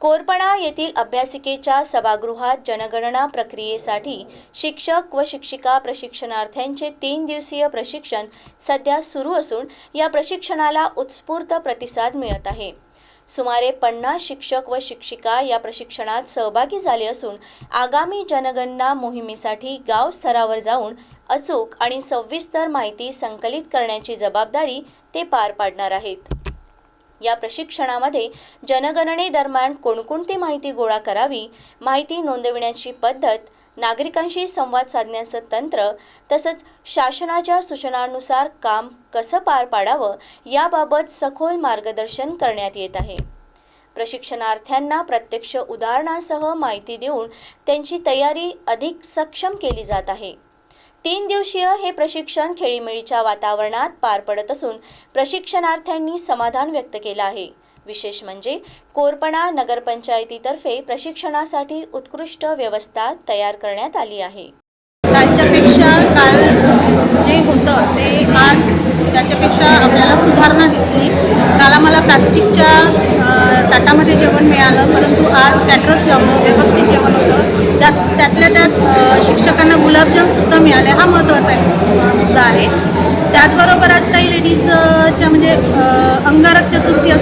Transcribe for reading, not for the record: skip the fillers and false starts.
कोरपणा येथील अभ्यासिकेच्या सभागृहात जनगणना प्रक्रियेसाठी शिक्षक व शिक्षिका प्रशिक्षणार्थ्यांचे 3 दिवसीय प्रशिक्षण सध्या सुरू असून या प्रशिक्षणाला उत्स्फूर्त प्रतिसाद मिळत आहे। सुमारे 50 शिक्षक व शिक्षिका या प्रशिक्षणात सहभागी झाले असून आगामी जनगणना मोहिमेसाठी गाव स्तरावर जाऊन अचूक आणि सविस्तर माहिती संकलित करण्याची जबाबदारी ते पार पाडणार आहेत। या प्रशिक्षणामध्ये जनगणनेदरम्यान कोणकोणती माहिती गोळा करावी, माहिती नोंदविण्याची पद्धत, नागरिकांशी संवाद साधण्याचं तंत्र तसंच शासनाच्या सूचनांनुसार काम कसं पार पाडावं याबाबत सखोल मार्गदर्शन करण्यात येत आहे। प्रशिक्षणार्थ्यांना प्रत्यक्ष उदाहरणांसह माहिती देऊन त्यांची तयारी अधिक सक्षम केली जात आहे। 3 दिवसीय हे प्रशिक्षण खेळीमेळीच्या वातावरणात पार पडत असून प्रशिक्षणार्थ्यांनी समाधान व्यक्त केलं आहे। विशेष म्हणजे कोरपणा नगरपंचायतीतर्फे प्रशिक्षणासाठी उत्कृष्ट व्यवस्था तयार करण्यात आली आहे। कालच्यापेक्षा काल जे होतं ते आज त्याच्यापेक्षा आपल्याला सुधारणा दिसली। काल आम्हाला प्लास्टिकच्या ताटामध्ये जेवण मिळालं, परंतु आज कॅटरर्स लावलं, व्यवस्थित जेवण होतं। त्यातल्या त्यात शिक्षकांना गुलाबजामसुद्धा मिळाले, हा महत्त्वाचा मुद्दा आहे। त्याचबरोबर आज काही लेडीजच्या म्हणजे अंगारक चतुर्थी